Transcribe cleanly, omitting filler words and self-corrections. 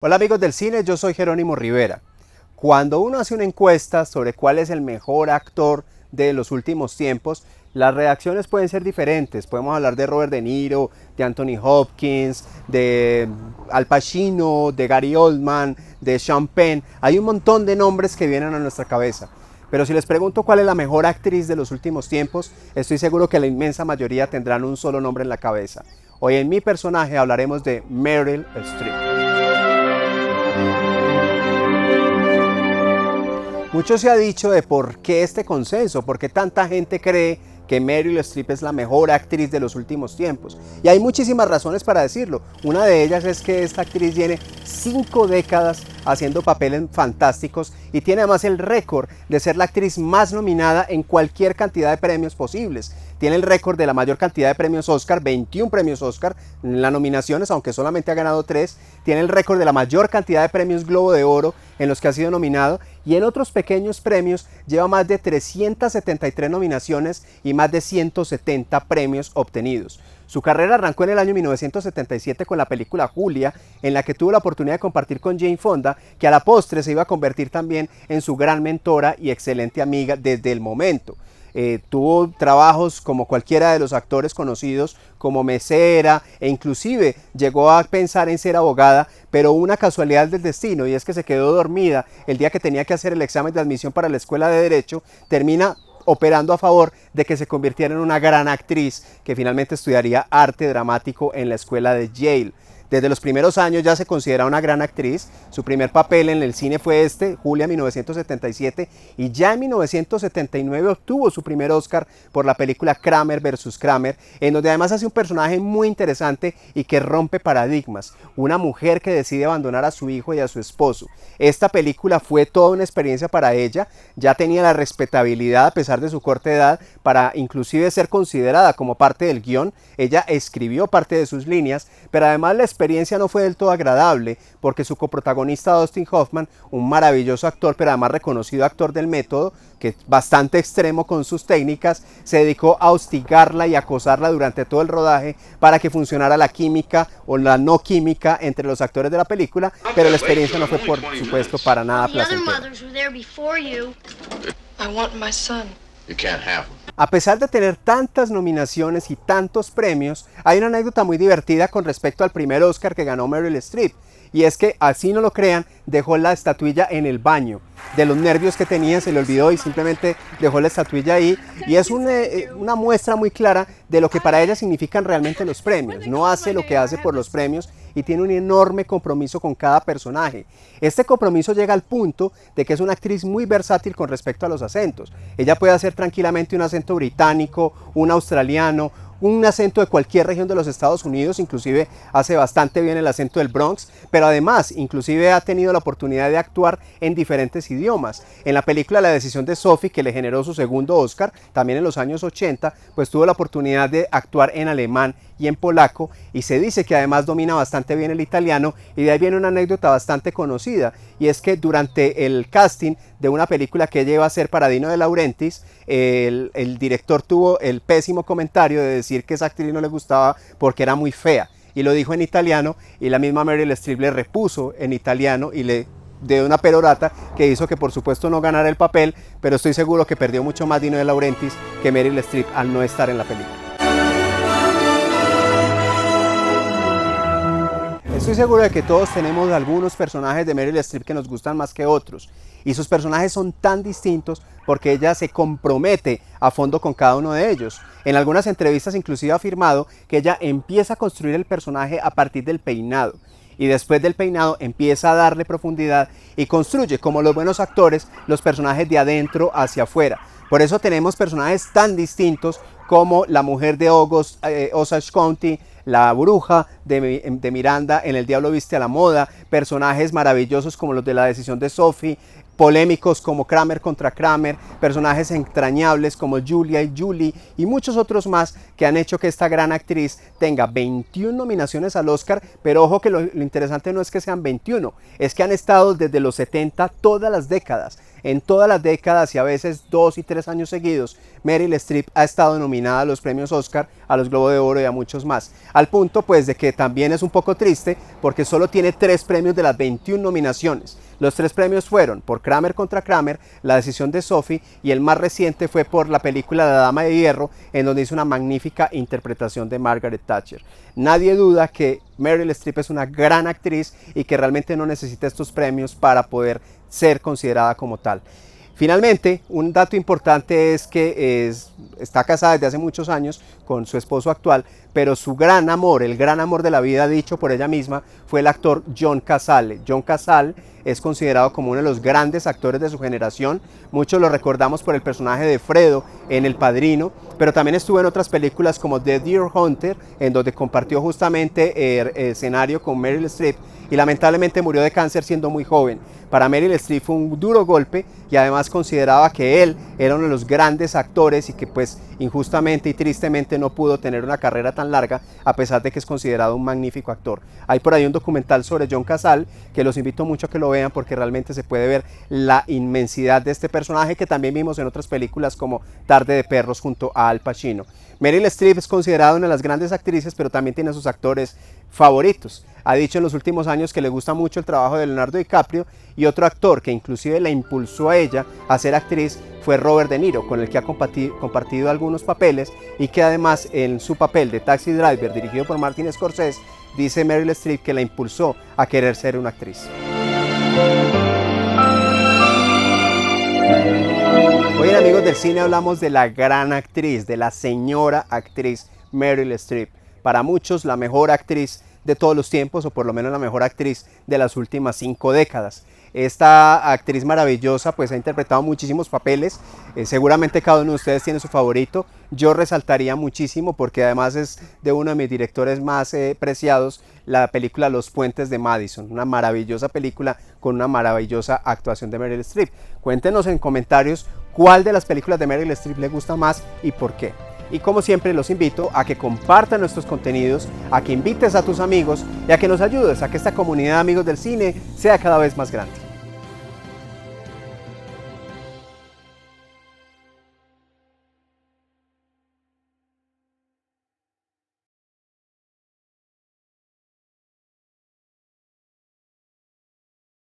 Hola amigos del cine, yo soy Jerónimo Rivera. Cuando uno hace una encuesta sobre cuál es el mejor actor de los últimos tiempos, las reacciones pueden ser diferentes. Podemos hablar de Robert De Niro, de Anthony Hopkins, de Al Pacino, de Gary Oldman, de Sean Penn. Hay un montón de nombres que vienen a nuestra cabeza. Pero si les pregunto cuál es la mejor actriz de los últimos tiempos, estoy seguro que la inmensa mayoría tendrán un solo nombre en la cabeza. Hoy en Mi Personaje hablaremos de Meryl Streep. Mucho se ha dicho de por qué este consenso, por qué tanta gente cree que Meryl Streep es la mejor actriz de los últimos tiempos. Y hay muchísimas razones para decirlo. Una de ellas es que esta actriz tiene 5 décadas haciendo papeles fantásticos y tiene además el récord de ser la actriz más nominada en cualquier cantidad de premios posibles. Tiene el récord de la mayor cantidad de premios Oscar, 21 premios Oscar en las nominaciones, aunque solamente ha ganado 3. Tiene el récord de la mayor cantidad de premios Globo de Oro en los que ha sido nominado, y en otros pequeños premios lleva más de 373 nominaciones y más de 170 premios obtenidos. Su carrera arrancó en el año 1977 con la película Julia, en la que tuvo la oportunidad de compartir con Jane Fonda, que a la postre se iba a convertir también en su gran mentora y excelente amiga desde el momento. Tuvo trabajos como cualquiera de los actores conocidos, como mesera, e inclusive llegó a pensar en ser abogada, pero una casualidad del destino, y es que se quedó dormida el día que tenía que hacer el examen de admisión para la escuela de Derecho, termina operando a favor de que se convirtiera en una gran actriz que finalmente estudiaría arte dramático en la escuela de Yale. Desde los primeros años ya se considera una gran actriz. Su primer papel en el cine fue Julia, 1977, y ya en 1979 obtuvo su primer Oscar por la película Kramer vs. Kramer, en donde además hace un personaje muy interesante y que rompe paradigmas, una mujer que decide abandonar a su hijo y a su esposo. Esta película fue toda una experiencia para ella, ya tenía la respetabilidad a pesar de su corta edad para inclusive ser considerada como parte del guión. Ella escribió parte de sus líneas, pero además la experiencia no fue del todo agradable porque su coprotagonista Dustin Hoffman, un maravilloso actor pero además reconocido actor del método, que es bastante extremo con sus técnicas, se dedicó a hostigarla y acosarla durante todo el rodaje para que funcionara la química o la no química entre los actores de la película, pero la experiencia no fue por supuesto para nada placentera. A pesar de tener tantas nominaciones y tantos premios, hay una anécdota muy divertida con respecto al primer Oscar que ganó Meryl Streep, y es que, así no lo crean, dejó la estatuilla en el baño. De los nervios que tenía se le olvidó y simplemente dejó la estatuilla ahí, y es una muestra muy clara de lo que para ella significan realmente los premios. No hace lo que hace por los premios y tiene un enorme compromiso con cada personaje. Este compromiso llega al punto de que es una actriz muy versátil con respecto a los acentos. Ella puede hacer tranquilamente un acento británico, un australiano, un acento de cualquier región de los Estados Unidos, inclusive hace bastante bien el acento del Bronx, pero además inclusive ha tenido la oportunidad de actuar en diferentes idiomas. En la película La decisión de Sophie, que le generó su segundo Oscar, también en los años 80, pues tuvo la oportunidad de actuar en alemán y en polaco, y se dice que además domina bastante bien el italiano, y de ahí viene una anécdota bastante conocida, y es que durante el casting de una película que ella iba a hacer para Dino De Laurentiis, el director tuvo el pésimo comentario de decir que esa actriz no le gustaba porque era muy fea, y lo dijo en italiano, y la misma Meryl Streep le repuso en italiano y le dio una perorata que hizo que por supuesto no ganara el papel, pero estoy seguro que perdió mucho más Dino De Laurentiis que Meryl Streep al no estar en la película. Estoy seguro de que todos tenemos algunos personajes de Meryl Streep que nos gustan más que otros, y sus personajes son tan distintos porque ella se compromete a fondo con cada uno de ellos. En algunas entrevistas inclusive ha afirmado que ella empieza a construir el personaje a partir del peinado, y después del peinado empieza a darle profundidad y construye, como los buenos actores, los personajes de adentro hacia afuera. Por eso tenemos personajes tan distintos como la mujer de Osage County, la bruja de Miranda en El Diablo Viste a la Moda, personajes maravillosos como los de La decisión de Sophie, polémicos como Kramer contra Kramer, personajes entrañables como Julia y Julie y muchos otros más que han hecho que esta gran actriz tenga 21 nominaciones al Oscar, pero ojo que lo interesante no es que sean 21, es que han estado desde los 70 todas las décadas. En todas las décadas y a veces 2 y 3 años seguidos, Meryl Streep ha estado nominada a los premios Oscar, a los Globo de Oro y a muchos más. Al punto pues de que también es un poco triste porque solo tiene 3 premios de las 21 nominaciones. Los 3 premios fueron por Kramer contra Kramer, La decisión de Sophie y el más reciente fue por la película La Dama de Hierro, en donde hizo una magnífica interpretación de Margaret Thatcher. Nadie duda que Meryl Streep es una gran actriz y que realmente no necesita estos premios para poder ser considerada como tal. Finalmente, un dato importante es que está casada desde hace muchos años con su esposo actual, pero su gran amor, el gran amor de la vida dicho por ella misma, fue el actor John Cazale. John Cazale es considerado como uno de los grandes actores de su generación. Muchos lo recordamos por el personaje de Fredo en El Padrino, pero también estuvo en otras películas como The Deer Hunter, en donde compartió justamente el escenario con Meryl Streep y lamentablemente murió de cáncer siendo muy joven. Para Meryl Streep fue un duro golpe y además consideraba que él era uno de los grandes actores y que pues injustamente y tristemente no pudo tener una carrera tan larga a pesar de que es considerado un magnífico actor. Hay por ahí un documental sobre John Cazale que los invito mucho a que lo vean porque realmente se puede ver la inmensidad de este personaje que también vimos en otras películas como Tarde de Perros junto a Al Pacino. Meryl Streep es considerada una de las grandes actrices, pero también tiene sus actores favoritos. Ha dicho en los últimos años que le gusta mucho el trabajo de Leonardo DiCaprio y otro actor que inclusive la impulsó a ella a ser actriz fue Robert De Niro, con el que ha compartido algunos papeles y que además en su papel de Taxi Driver dirigido por Martin Scorsese dice Meryl Streep que la impulsó a querer ser una actriz. Hoy en Amigos del Cine hablamos de la gran actriz, de la señora actriz Meryl Streep. Para muchos la mejor actriz de todos los tiempos o por lo menos la mejor actriz de las últimas 5 décadas. Esta actriz maravillosa pues ha interpretado muchísimos papeles, seguramente cada uno de ustedes tiene su favorito. Yo resaltaría muchísimo porque además es de uno de mis directores más preciados, la película Los Puentes de Madison, una maravillosa película con una maravillosa actuación de Meryl Streep. Cuéntenos en comentarios cuál de las películas de Meryl Streep le gusta más y por qué. Y como siempre los invito a que compartan nuestros contenidos, a que invites a tus amigos y a que nos ayudes a que esta comunidad de amigos del cine sea cada vez más grande.